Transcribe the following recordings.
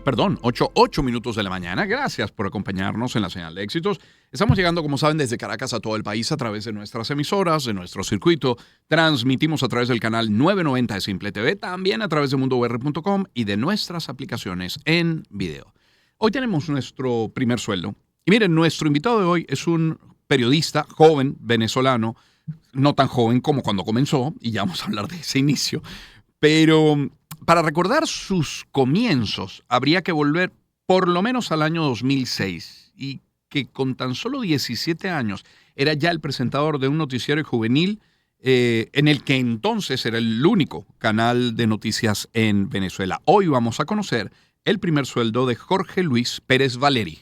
Perdón, 8 minutos de la mañana. Gracias por acompañarnos en la señal de éxitos. Estamos llegando, como saben, desde Caracas a todo el país a través de nuestras emisoras, de nuestro circuito. Transmitimos a través del canal 990 de Simple TV, también a través de mundour.com y de nuestras aplicaciones en video. Hoy tenemos nuestro primer sueldo. Y miren, nuestro invitado de hoy es un periodista joven venezolano, no tan joven como cuando comenzó, y ya vamos a hablar de ese inicio, pero para recordar sus comienzos habría que volver por lo menos al año 2006 y que con tan solo 17 años era ya el presentador de un noticiario juvenil en el que entonces era el único canal de noticias en Venezuela. Hoy vamos a conocer el primer sueldo de Jorge Luis Pérez Valeri.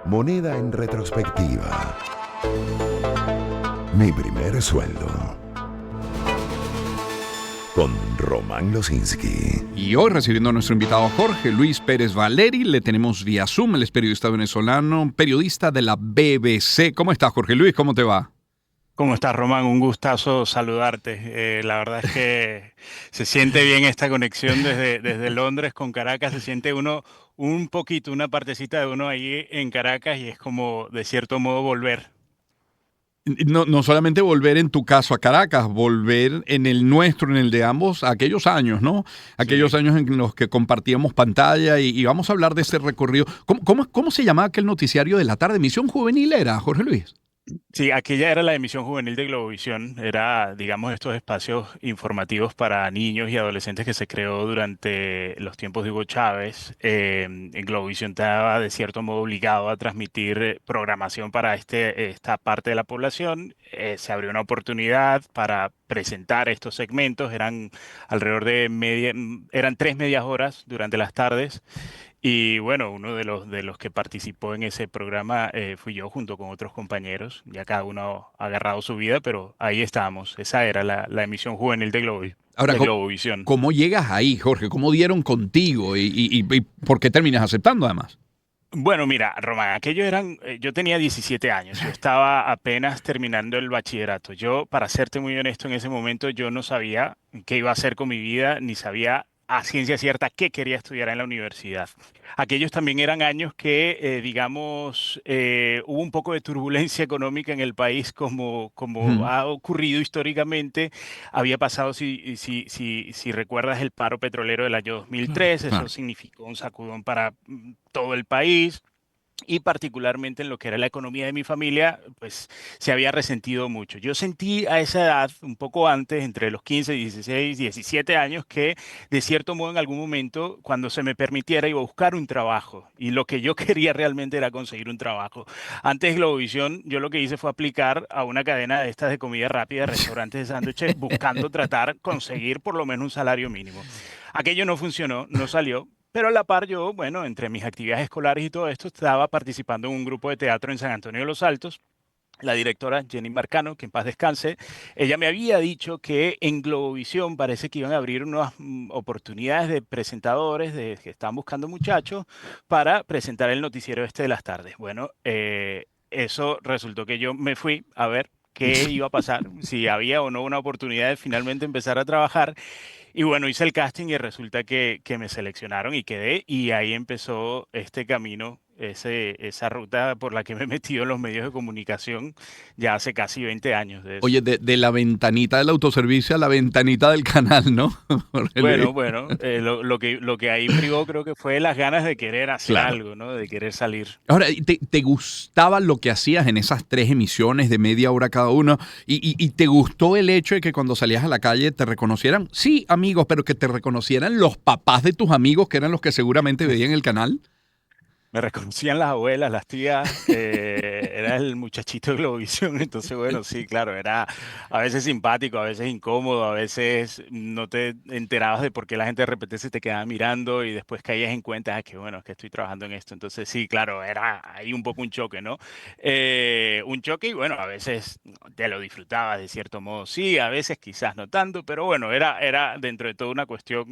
Moneda en retrospectiva. Mi primer sueldo. Con Román Losinski. Y hoy recibiendo a nuestro invitado Jorge Luis Pérez Valeri, le tenemos vía Zoom, él es periodista venezolano, periodista de la BBC. ¿Cómo estás, Jorge Luis? ¿Cómo te va? ¿Cómo estás, Román? Un gustazo saludarte. La verdad es que se siente bien esta conexión desde Londres con Caracas. Se siente uno un poquito, una partecita de uno ahí en Caracas y es como, de cierto modo, volver. No solamente volver en tu caso a Caracas, volver en el nuestro, en el de ambos, a aquellos años, ¿no? Aquellos años en los que compartíamos pantalla y vamos a hablar de ese recorrido. ¿Cómo se llamaba aquel noticiario de la tarde? ¿Misión Juvenil era, Jorge Luis? Sí, aquella era la emisión juvenil de Globovisión. Era, digamos, estos espacios informativos para niños y adolescentes que se creó durante los tiempos de Hugo Chávez. En Globovisión estaba, de cierto modo, obligado a transmitir programación para esta parte de la población. Se abrió una oportunidad para presentar estos segmentos. Eran alrededor de eran 3 medias horas durante las tardes. Y bueno, uno de los que participó en ese programa fui yo junto con otros compañeros. Ya cada uno ha agarrado su vida, pero ahí estábamos. Esa era la emisión juvenil de Ahora, Globovisión. ¿cómo llegas ahí, Jorge? ¿Cómo dieron contigo? ¿Y por qué terminas aceptando, además? Bueno, mira, Román, yo tenía 17 años, yo estaba apenas terminando el bachillerato. Yo, para serte muy honesto, en ese momento yo no sabía qué iba a hacer con mi vida, ni sabía a ciencia cierta qué quería estudiar en la universidad. Aquellos también eran años que, digamos, hubo un poco de turbulencia económica en el país, como ha ocurrido históricamente. Había pasado, si recuerdas, el paro petrolero del año 2003, Claro. eso significó un sacudón para todo el país. Y particularmente en lo que era la economía de mi familia, pues se había resentido mucho. Yo sentí a esa edad, un poco antes, entre los 15, 16, 17 años, que de cierto modo en algún momento, cuando se me permitiera, iba a buscar un trabajo. Y lo que yo quería realmente era conseguir un trabajo. Antes de Globovisión, yo lo que hice fue aplicar a una cadena de estas de comida rápida, restaurantes de sándwiches, buscando tratar conseguir por lo menos un salario mínimo. Aquello no funcionó, no salió. Pero a la par yo, bueno, entre mis actividades escolares y todo esto, estaba participando en un grupo de teatro en San Antonio de los Altos. La directora Jenny Marcano, que en paz descanse, ella me había dicho que en Globovisión parece que iban a abrir unas oportunidades de presentadores que estaban buscando muchachos para presentar el noticiero este de las tardes. Bueno, eso resultó que yo me fui a ver qué iba a pasar, si había o no una oportunidad de finalmente empezar a trabajar. Y bueno, hice el casting y resulta que me seleccionaron y quedé, y ahí empezó este camino, esa ruta por la que me he metido en los medios de comunicación ya hace casi 20 años de eso. Oye, de la ventanita del autoservicio a la ventanita del canal, ¿no? Jorge Luis. Bueno, lo que ahí privó creo que fue las ganas de querer hacer Claro. algo, ¿no? De querer salir. Ahora, ¿te gustaba lo que hacías en esas 3 emisiones de media hora cada uno? ¿Y te gustó el hecho de que cuando salías a la calle te reconocieran? Sí, amigos, pero que te reconocieran los papás de tus amigos, que eran los que seguramente veían el canal. Me reconocían las abuelas, las tías, era el muchachito de Globovisión, entonces bueno, sí, claro, era a veces simpático, a veces incómodo, a veces no te enterabas de por qué la gente de repente se te quedaba mirando y después caías en cuenta que bueno, es que estoy trabajando en esto, entonces sí, claro, era ahí un poco un choque, ¿no? Un choque y bueno, a veces te lo disfrutabas de cierto modo, sí, a veces quizás no tanto, pero bueno, era dentro de todo una cuestión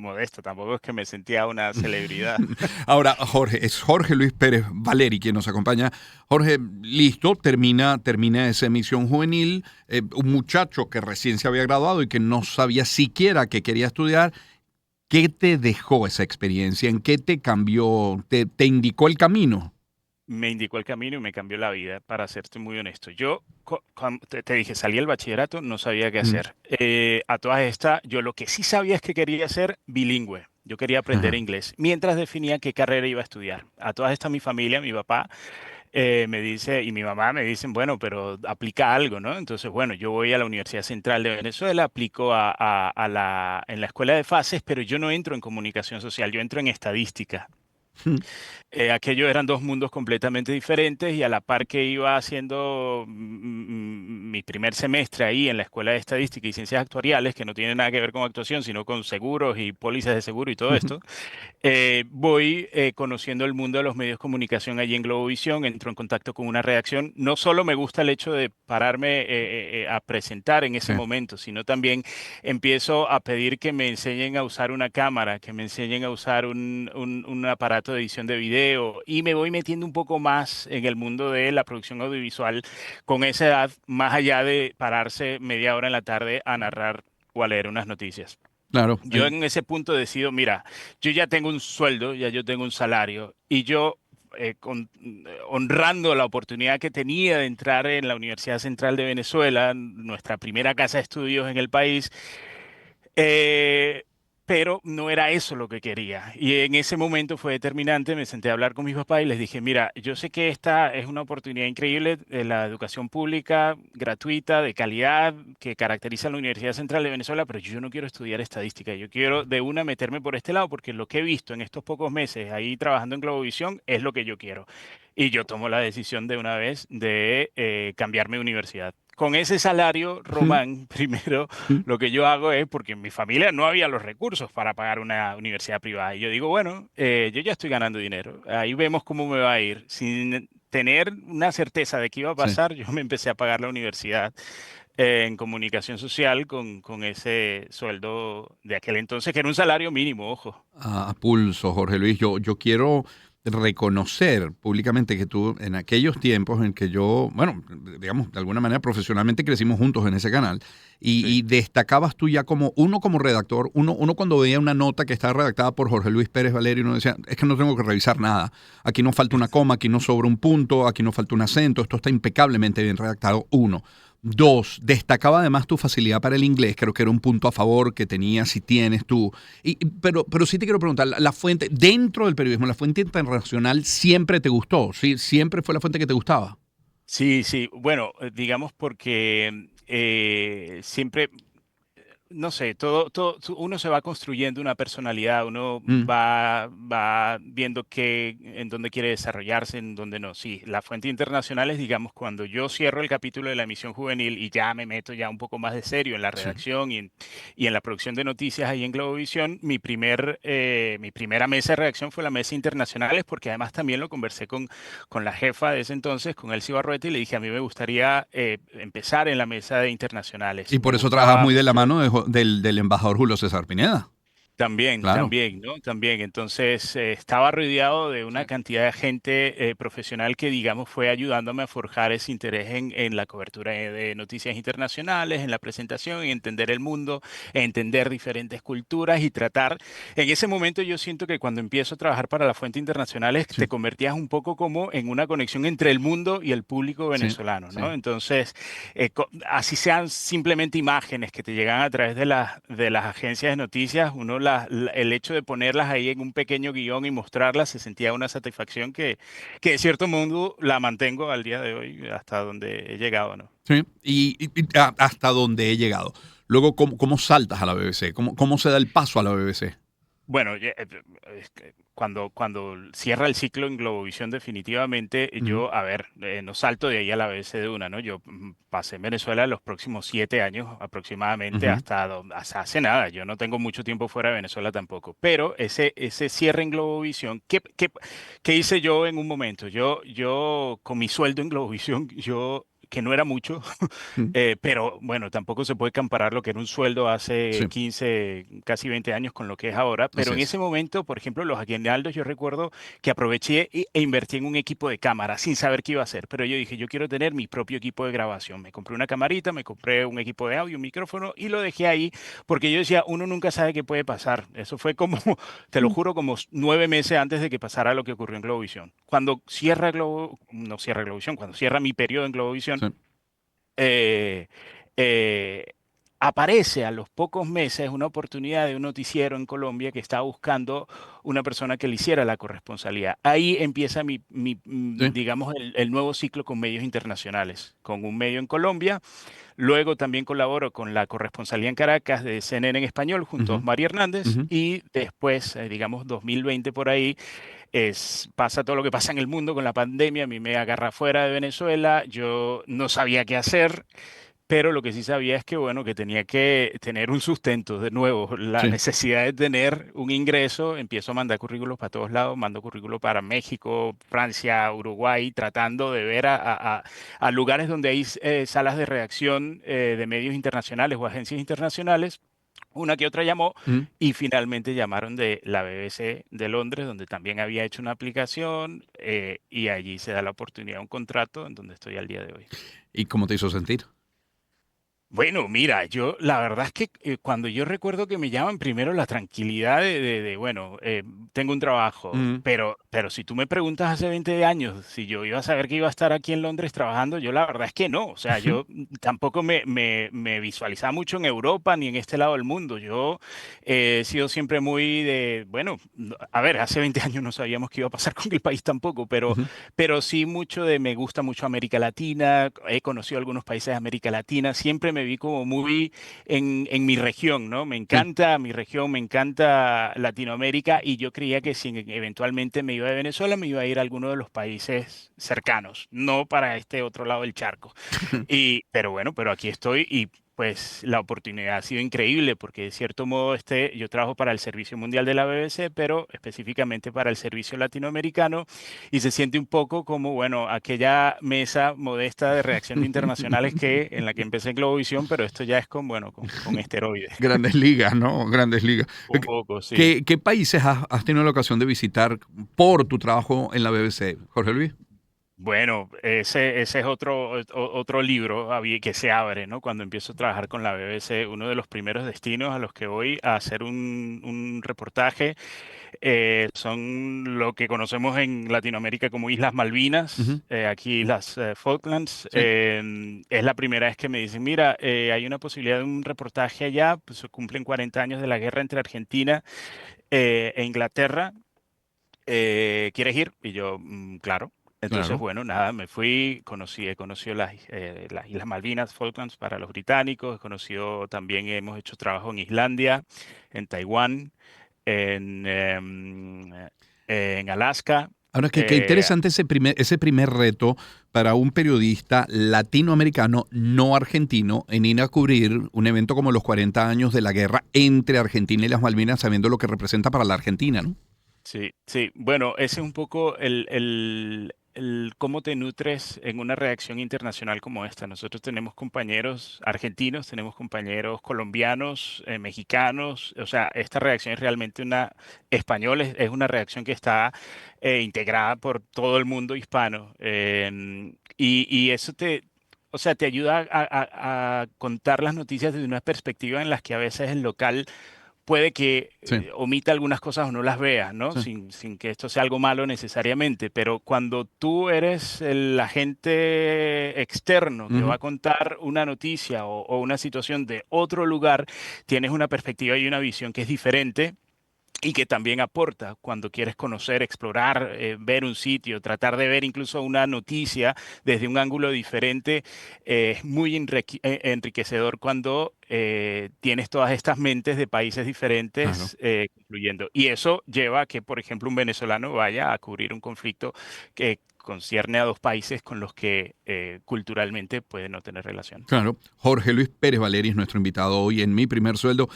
modesta, tampoco es que me sentía una celebridad. Ahora, Jorge, es Jorge Luis Pérez Valeri quien nos acompaña. Jorge, listo, termina esa emisión juvenil. Un muchacho que recién se había graduado y que no sabía siquiera que quería estudiar. ¿Qué te dejó esa experiencia? ¿En qué te cambió? ¿Te indicó el camino? Me indicó el camino y me cambió la vida, para serte muy honesto. Yo, cuando te dije, salí del bachillerato, no sabía qué Mm, hacer. A todas estas, yo lo que sí sabía es que quería ser bilingüe. Yo quería aprender ajá. inglés, mientras definía qué carrera iba a estudiar. A todas estas, mi familia, mi papá me dice, y mi mamá me dicen, bueno, pero aplica algo, ¿no? Entonces, bueno, yo voy a la Universidad Central de Venezuela, aplico en la escuela de fases, pero yo no entro en comunicación social, yo entro en estadística. Mm, Aquellos eran dos mundos completamente diferentes y a la par que iba haciendo mi primer semestre ahí en la Escuela de Estadística y Ciencias Actuariales, que no tiene nada que ver con actuación, sino con seguros y pólizas de seguro y todo esto, voy conociendo el mundo de los medios de comunicación allí en Globovisión, entro en contacto con una redacción. No solo me gusta el hecho de pararme a presentar en ese sí, momento, sino también empiezo a pedir que me enseñen a usar una cámara, que me enseñen a usar un aparato de edición de video y me voy metiendo un poco más en el mundo de la producción audiovisual con esa edad, más allá de pararse media hora en la tarde a narrar o a leer unas noticias. claro. Yo en ese punto decido, mira, yo ya tengo un sueldo, ya yo tengo un salario y yo honrando la oportunidad que tenía de entrar en la Universidad Central de Venezuela, nuestra primera casa de estudios en el país, eh, pero no era eso lo que quería. Y en ese momento fue determinante, me senté a hablar con mis papás y les dije, mira, yo sé que esta es una oportunidad increíble de la educación pública, gratuita, de calidad, que caracteriza a la Universidad Central de Venezuela, pero yo no quiero estudiar estadística, yo quiero de una meterme por este lado, porque lo que he visto en estos pocos meses ahí trabajando en Globovisión es lo que yo quiero. Y yo tomo la decisión de una vez de cambiarme de universidad. Con ese salario, Román, primero lo que yo hago es, porque en mi familia no había los recursos para pagar una universidad privada. Y yo digo, bueno, yo ya estoy ganando dinero. Ahí vemos cómo me va a ir. Sin tener una certeza de qué iba a Sí. pasar, yo me empecé a pagar la universidad en comunicación social con ese sueldo de aquel entonces, que era un salario mínimo, ojo. A pulso, Jorge Luis. Yo quiero reconocer públicamente que tú, en aquellos tiempos en que yo, bueno, digamos, de alguna manera profesionalmente crecimos juntos en ese canal, Sí. y destacabas tú ya como uno como redactor, uno cuando veía una nota que estaba redactada por Jorge Luis Pérez Valerio, uno decía, es que no tengo que revisar nada. Aquí no falta una coma, aquí no sobra un punto, aquí no falta un acento, esto está impecablemente bien redactado. Uno. Dos, destacaba además tu facilidad para el inglés, creo que era un punto a favor que tenías y tienes tú. Pero sí te quiero preguntar, la fuente, dentro del periodismo, la fuente internacional siempre te gustó, ¿sí? Siempre fue la fuente que te gustaba. Sí, sí. Bueno, digamos porque siempre no sé, uno se va construyendo una personalidad, uno Mm, va viendo en dónde quiere desarrollarse, en dónde no. Sí, la fuente internacional es, digamos, cuando yo cierro el capítulo de la emisión juvenil y ya me meto ya un poco más de serio en la sí. redacción y en la producción de noticias ahí en Globovisión, mi primera mesa de redacción fue la mesa internacionales, porque además también lo conversé con la jefa de ese entonces, con Elsie Barrueta, y le dije, a mí me gustaría empezar en la mesa de internacionales. Y Me por eso trabajas gustaba muy de la mucho. mano del embajador Julio César Pineda. También, Claro. también, ¿no? También. Entonces, estaba rodeado de Sí. una cantidad de gente profesional que, digamos, fue ayudándome a forjar ese interés en la cobertura de noticias internacionales, en la presentación, en entender el mundo, en entender diferentes culturas y tratar. En ese momento yo siento que cuando empiezo a trabajar para la Fuente Internacional es que Sí, te convertías un poco como en una conexión entre el mundo y el público sí, venezolano, sí. ¿no? Entonces, así sean simplemente imágenes que te llegan a través de las agencias de noticias, el hecho de ponerlas ahí en un pequeño guión y mostrarlas se sentía una satisfacción que de cierto modo la mantengo al día de hoy hasta donde he llegado, ¿no? Sí. Hasta donde he llegado. Luego, ¿cómo saltas a la BBC? ¿Cómo se da el paso a la BBC? Bueno, es que cuando cierra el ciclo en Globovisión definitivamente, Ujú, yo, a ver, no salto de ahí a la BBC de una, ¿no? Yo pasé en Venezuela los próximos 7 años aproximadamente ujú. hasta hace nada. Yo no tengo mucho tiempo fuera de Venezuela tampoco. Pero ese cierre en Globovisión, ¿qué hice yo en un momento? Yo con mi sueldo en Globovisión, yo que no era mucho, Mm. pero bueno, tampoco se puede comparar lo que era un sueldo hace Sí, 15, casi 20 años con lo que es ahora. Pero así en es. ese momento, por ejemplo, los aguinaldos, yo recuerdo que aproveché e invertí en un equipo de cámara sin saber qué iba a hacer. Pero yo dije, yo quiero tener mi propio equipo de grabación. Me compré una camarita, me compré un equipo de audio, un micrófono y lo dejé ahí porque yo decía, uno nunca sabe qué puede pasar. Eso fue como, te lo Mm. juro, como 9 meses antes de que pasara lo que ocurrió en Globovisión. Cuando cierra Globo, no cierra Globovisión, cuando cierra mi periodo en Globovisión, Sí. eh, eh, aparece a los pocos meses una oportunidad de un noticiero en Colombia que estaba buscando una persona que le hiciera la corresponsalía. Ahí empieza Sí. digamos, el nuevo ciclo con medios internacionales, con un medio en Colombia. Luego también colaboro con la corresponsalía en Caracas de CNN en español junto a Ujú, Osmar Hernández ujú. y después, digamos, 2020 por ahí, pasa todo lo que pasa en el mundo con la pandemia, a mí me agarra fuera de Venezuela, yo no sabía qué hacer, pero lo que sí sabía es que, bueno, que tenía que tener un sustento, de nuevo, la Sí. necesidad de tener un ingreso, empiezo a mandar currículos para todos lados, mando currículos para México, Francia, Uruguay, tratando de ver a lugares donde hay salas de redacción de medios internacionales o agencias internacionales. Una que otra llamó Mm. y finalmente llamaron de la BBC de Londres, donde también había hecho una aplicación y allí se da la oportunidad, un contrato en donde estoy al día de hoy. ¿Y cómo te hizo sentir? Bueno, mira, yo la verdad es que cuando yo recuerdo que me llaman primero la tranquilidad bueno, tengo un trabajo, Mm, pero si tú me preguntas hace 20 años si yo iba a saber que iba a estar aquí en Londres trabajando, yo la verdad es que no, o sea, ujú. yo tampoco me visualizaba mucho en Europa ni en este lado del mundo, yo he sido siempre muy de, bueno, a ver, hace 20 años no sabíamos qué iba a pasar con el país tampoco, Ujú. pero sí mucho de, me gusta mucho América Latina, he conocido algunos países de América Latina, siempre me vi como muy en mi región, ¿no? Me Sí. encanta mi región, me encanta Latinoamérica y yo creía que si eventualmente me iba de Venezuela, me iba a ir a alguno de los países cercanos, no para este otro lado del charco. Pero bueno, pero aquí estoy y pues la oportunidad ha sido increíble porque de cierto modo yo trabajo para el Servicio Mundial de la BBC, pero específicamente para el Servicio Latinoamericano y se siente un poco como, bueno, aquella mesa modesta de reacción de internacionales en la que empecé en Globovisión, pero esto ya es bueno, con esteroides. Grandes ligas, ¿no? Grandes ligas. Un poco, sí. ¿Qué países has tenido la ocasión de visitar por tu trabajo en la BBC, Jorge Luis? Bueno, ese es otro libro que se abre, ¿no? Cuando empiezo a trabajar con la BBC, uno de los primeros destinos a los que voy a hacer un reportaje son lo que conocemos en Latinoamérica como Islas Ujú. Malvinas, aquí las Falklands. Sí, Es la primera vez que me dicen, mira, hay una posibilidad de un reportaje allá, pues se cumplen 40 años de la guerra entre Argentina e Inglaterra. ¿Quieres ir? Y yo, claro. Entonces, claro. bueno, nada, me fui, he conocido las Islas Malvinas, Falklands para los británicos, he conocido también, hemos hecho trabajo en Islandia, en Taiwán, en Alaska. Ahora, qué eh, interesante ese primer reto para un periodista latinoamericano no argentino en ir a cubrir un evento como los 40 años de la guerra entre Argentina y las Malvinas, sabiendo lo que representa para la Argentina, ¿no? Sí, sí. Bueno, ese es un poco el cómo te nutres en una reacción internacional como esta. Nosotros tenemos compañeros argentinos, tenemos compañeros colombianos, mexicanos. O sea, esta reacción es realmente española, es una reacción que está integrada por todo el mundo hispano. Y eso o sea, te ayuda a contar las noticias desde una perspectiva en las que a veces el local puede que Sí, omita algunas cosas o no las veas, ¿no? sí. Sin que esto sea algo malo necesariamente, pero cuando tú eres el agente externo que va Ujú. a contar una noticia o una situación de otro lugar, tienes una perspectiva y una visión que es diferente y que también aporta cuando quieres conocer, explorar, ver un sitio, tratar de ver incluso una noticia desde un ángulo diferente. Es muy enriquecedor cuando tienes todas estas mentes de países Claro. diferentes confluyendo. Y eso lleva a que, por ejemplo, un venezolano vaya a cubrir un conflicto que concierne a dos países con los que culturalmente puede no tener relación. Claro, Jorge Luis Pérez Valeri es nuestro invitado hoy en Mi Primer Sueldo.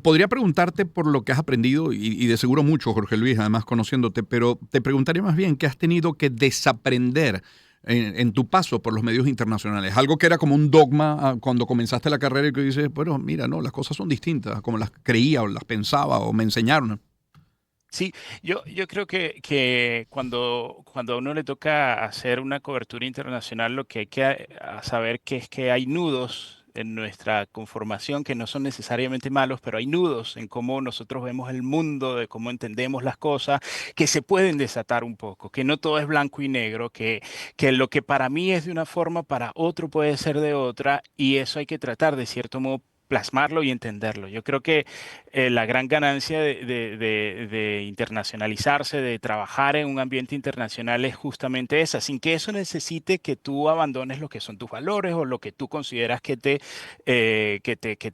Podría preguntarte por lo que has aprendido y de seguro mucho, Jorge Luis, además conociéndote, pero te preguntaría más bien qué has tenido que desaprender en tu paso por los medios internacionales? Algo que era como un dogma cuando comenzaste la carrera y que dices, bueno, mira, no, las cosas son distintas, como las creía o las pensaba o me enseñaron. Sí, yo creo que cuando a uno le toca hacer una cobertura internacional, lo que hay que saber que es que hay nudos en nuestra conformación que no son necesariamente malos, pero hay nudos en cómo nosotros vemos el mundo, de cómo entendemos las cosas, que se pueden desatar un poco, que no todo es blanco y negro, que lo que para mí es de una forma, para otro puede ser de otra, y eso hay que tratar de cierto modo plasmarlo y entenderlo. Yo creo que la gran ganancia de internacionalizarse, de trabajar en un ambiente internacional es justamente esa, sin que eso necesite que tú abandones lo que son tus valores o lo que tú consideras que te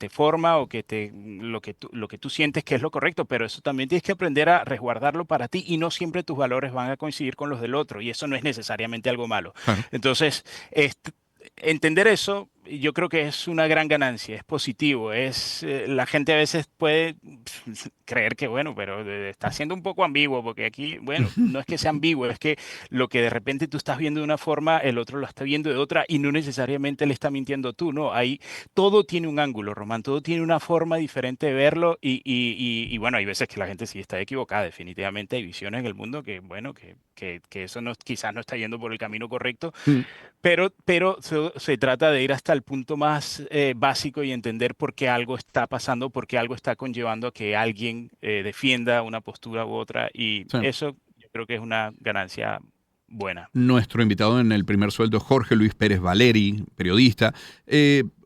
forma o lo que tú sientes que es lo correcto, pero eso también tienes que aprender a resguardarlo para ti y no siempre tus valores van a coincidir con los del otro y eso no es necesariamente algo malo. Claro. Entonces, entender eso, yo creo que es una gran ganancia, es positivo, la gente a veces puede creer que, bueno, pero está siendo un poco ambiguo, porque aquí, bueno, no es que sea ambiguo, es que lo que de repente tú estás viendo de una forma, el otro lo está viendo de otra y no necesariamente le está mintiendo tú, ¿no? Ahí todo tiene un ángulo, Román, todo tiene una forma diferente de verlo y bueno, hay veces que la gente sí está equivocada, definitivamente hay visiones en el mundo que, bueno, que eso no, quizás no está yendo por el camino correcto, Mm. pero se trata de ir hasta el punto más básico y entender por qué algo está pasando, por qué algo está conllevando a que alguien defienda una postura u otra. Y Sí. eso yo creo que es una ganancia buena. Nuestro invitado en el primer sueldo es Jorge Luis Pérez Valeri, periodista.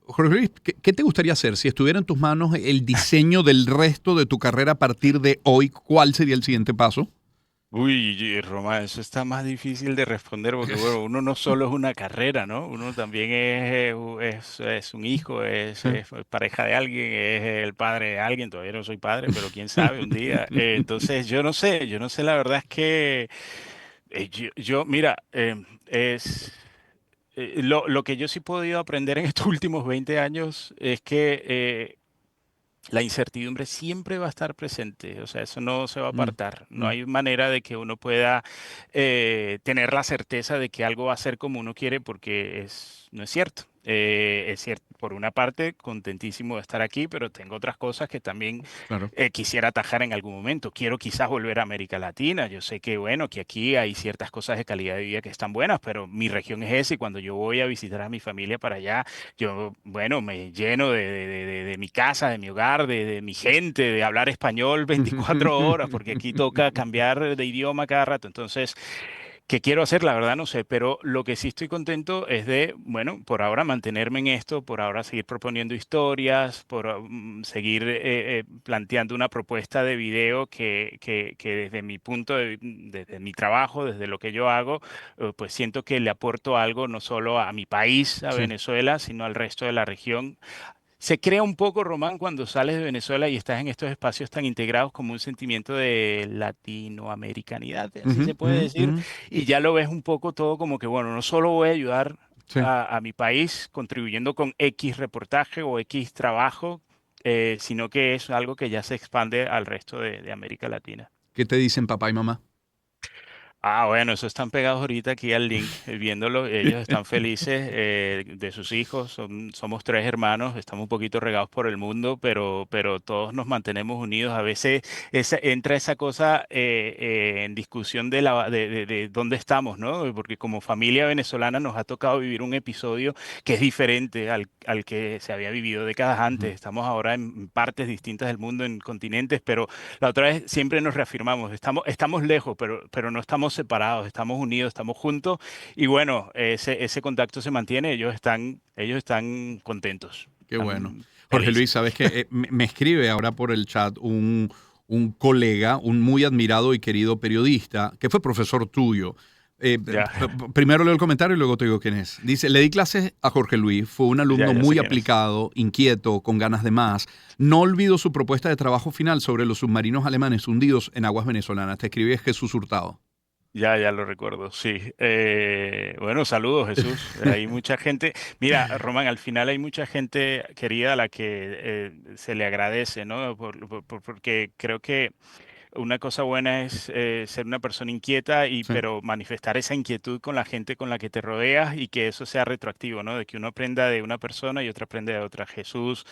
Jorge Luis, ¿qué te gustaría hacer si estuviera en tus manos el diseño del resto de tu carrera a partir de hoy? ¿Cuál sería el siguiente paso? Uy, Roma, eso está más difícil de responder porque, bueno, uno no solo es una carrera, ¿no? Uno también es un hijo, Sí. es pareja de alguien, es el padre de alguien. Todavía no soy padre, pero quién sabe un día. Entonces, yo no sé, la verdad es que mira, lo que yo sí he podido aprender en estos últimos 20 años es que la incertidumbre siempre va a estar presente, o sea, eso no se va a Mm, apartar. No mm, hay manera de que uno pueda tener la certeza de que algo va a ser como uno quiere porque no es cierto. Es cierto, por una parte, contentísimo de estar aquí, pero tengo otras cosas que también claro. quisiera atajar en algún momento. Quiero quizás volver a América Latina. Yo sé que, bueno, que aquí hay ciertas cosas de calidad de vida que están buenas, pero mi región es esa y cuando yo voy a visitar a mi familia para allá, yo, bueno, me lleno de mi casa, de mi hogar, de mi gente, de hablar español 24 horas, porque aquí toca cambiar de idioma cada rato. Entonces, ¿qué quiero hacer? La verdad no sé, pero lo que sí estoy contento es de, bueno, por ahora mantenerme en esto, por ahora seguir proponiendo historias, por seguir planteando una propuesta de video que desde mi desde mi trabajo, desde lo que yo hago, pues siento que le aporto algo no solo a mi país, a Sí. Venezuela, sino al resto de la región. Se crea un poco, Román, cuando sales de Venezuela y estás en estos espacios tan integrados como un sentimiento de latinoamericanidad, así Ujú, se puede ujú, decir, ujú. y ya lo ves un poco todo como que, bueno, no solo voy a ayudar Sí. a mi país contribuyendo con X reportaje o X trabajo, sino que es algo que ya se expande al resto de América Latina. ¿Qué te dicen papá y mamá? Ah, bueno, eso están pegados ahorita aquí al link, viéndolo. Ellos están felices de sus hijos. Somos tres hermanos, estamos un poquito regados por el mundo, pero todos nos mantenemos unidos. A veces entra esa cosa en discusión de dónde estamos, ¿no? Porque como familia venezolana nos ha tocado vivir un episodio que es diferente al que se había vivido décadas Ujú. antes. Estamos ahora en partes distintas del mundo, en continentes, pero la otra vez siempre nos reafirmamos, estamos lejos, pero no estamos separados, estamos unidos, estamos juntos y bueno, ese contacto se mantiene, ellos están contentos, Qué bueno. están Jorge Luis, felices. sabes que me escribe ahora por el chat un colega, un muy admirado y querido periodista, que fue profesor tuyo. Ya, Primero leo el comentario y luego te digo quién es. Dice, le di clases a Jorge Luis, fue un alumno ya sé muy quién es. aplicado, inquieto, con ganas de más. No olvido su propuesta de trabajo final sobre los submarinos alemanes hundidos en aguas venezolanas. Te escribe Jesús Hurtado. Ya lo recuerdo, sí. Bueno, saludos Jesús. Hay mucha gente. Mira, Román, al final hay mucha gente querida a la que se le agradece, ¿no? Porque creo que una cosa buena es ser una persona inquieta, Sí. pero manifestar esa inquietud con la gente con la que te rodeas y que eso sea retroactivo, ¿no? De que uno aprenda de una persona y otra aprende de otra. Jesús,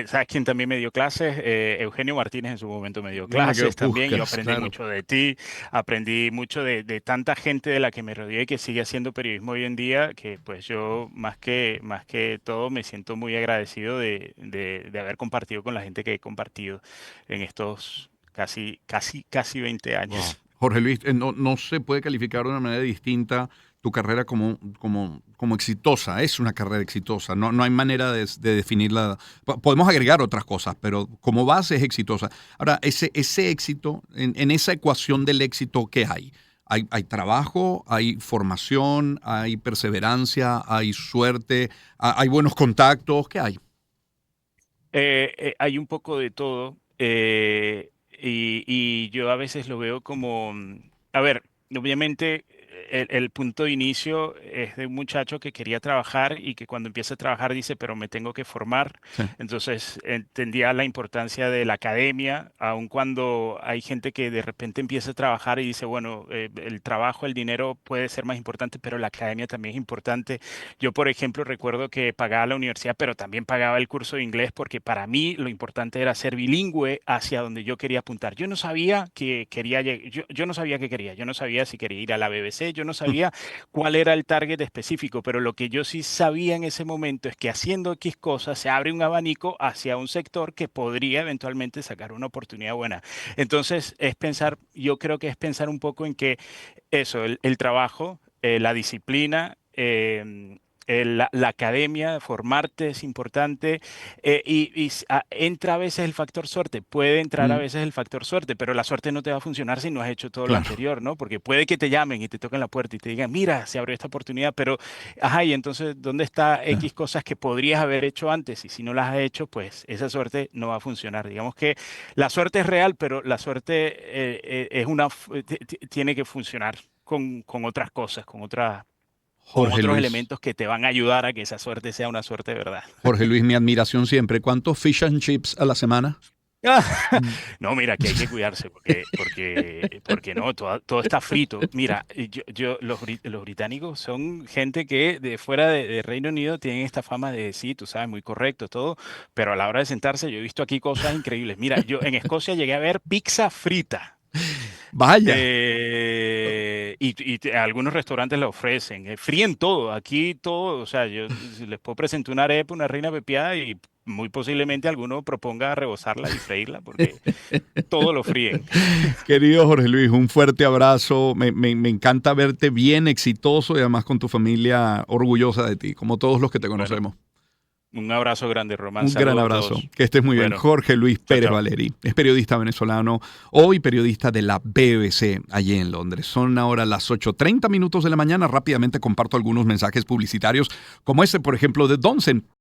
¿sabes quién también me dio clases? Eugenio Martínez en su momento me dio Ah, qué clases también. Yo búsquedas, aprendí claro. mucho de ti, aprendí mucho de tanta gente de la que me rodeé y que sigue haciendo periodismo hoy en día, que pues yo más que todo me siento muy agradecido de haber compartido con la gente que he compartido en estos casi 20 Wow. años. Jorge Luis, no se puede calificar de una manera distinta tu carrera como exitosa. Es una carrera exitosa. No hay manera de definirla. Podemos agregar otras cosas, pero como base es exitosa. Ahora, ese éxito, en esa ecuación del éxito, ¿qué hay? Hay trabajo, hay formación, hay perseverancia, hay suerte, hay buenos contactos. ¿Qué hay? Hay un poco de todo y yo a veces lo veo como, a ver, obviamente el punto de inicio es de un muchacho que quería trabajar y que cuando empieza a trabajar dice, pero me tengo que formar. Sí. Entonces entendía la importancia de la academia, aun cuando hay gente que de repente empieza a trabajar y dice, bueno, el trabajo, el dinero puede ser más importante, pero la academia también es importante. Yo, por ejemplo, recuerdo que pagaba la universidad, pero también pagaba el curso de inglés porque para mí lo importante era ser bilingüe hacia donde yo quería apuntar. Yo no sabía que quería, yo no sabía qué quería, yo no sabía si quería ir a la BBC, yo no sabía cuál era el target específico, pero lo que yo sí sabía en ese momento es que haciendo X cosas se abre un abanico hacia un sector que podría eventualmente sacar una oportunidad buena. Entonces, es pensar, yo creo que es pensar un poco en que eso, el trabajo, la disciplina, la academia, formarte es importante entra a veces el factor suerte, puede entrar a Mm, veces el factor suerte, pero la suerte no te va a funcionar si no has hecho todo lo claro. anterior, ¿no? Porque puede que te llamen y te toquen la puerta y te digan, mira, se abrió esta oportunidad, pero, ajá, y entonces, ¿dónde está Sí. X cosas que podrías haber hecho antes? Y si no las has hecho, pues esa suerte no va a funcionar. Digamos que la suerte es real, pero la suerte tiene que funcionar con otras cosas, con Jorge otros Luis. elementos que te van a ayudar a que esa suerte sea una suerte de verdad. Jorge Luis, mi admiración siempre. ¿Cuántos fish and chips a la semana? Mm. No, mira, que hay que cuidarse porque no, todo está frito. Mira, los británicos son gente que de fuera de Reino Unido tienen esta fama de, sí, tú sabes, muy correcto, todo, pero a la hora de sentarse yo he visto aquí cosas increíbles. Mira, yo en Escocia llegué a ver pizza frita. Vaya. Algunos restaurantes la ofrecen, fríen todo, aquí todo, o sea, yo si les puedo presentar una arepa, una reina pepiada y muy posiblemente alguno proponga rebozarla y freírla porque todo lo fríen. Querido Jorge Luis, un fuerte abrazo. Me encanta verte bien exitoso y además con tu familia orgullosa de ti, como todos los que te Bueno, conocemos. un abrazo grande, Román. Un gran Saludos a abrazo. todos. Que estés muy bien. Bueno, Jorge Luis chao, Pérez chao. Valeri es periodista venezolano, hoy periodista de la BBC allí en Londres. Son ahora las 8:30 minutos de la mañana. Rápidamente comparto algunos mensajes publicitarios, como este, por ejemplo, de Donsen.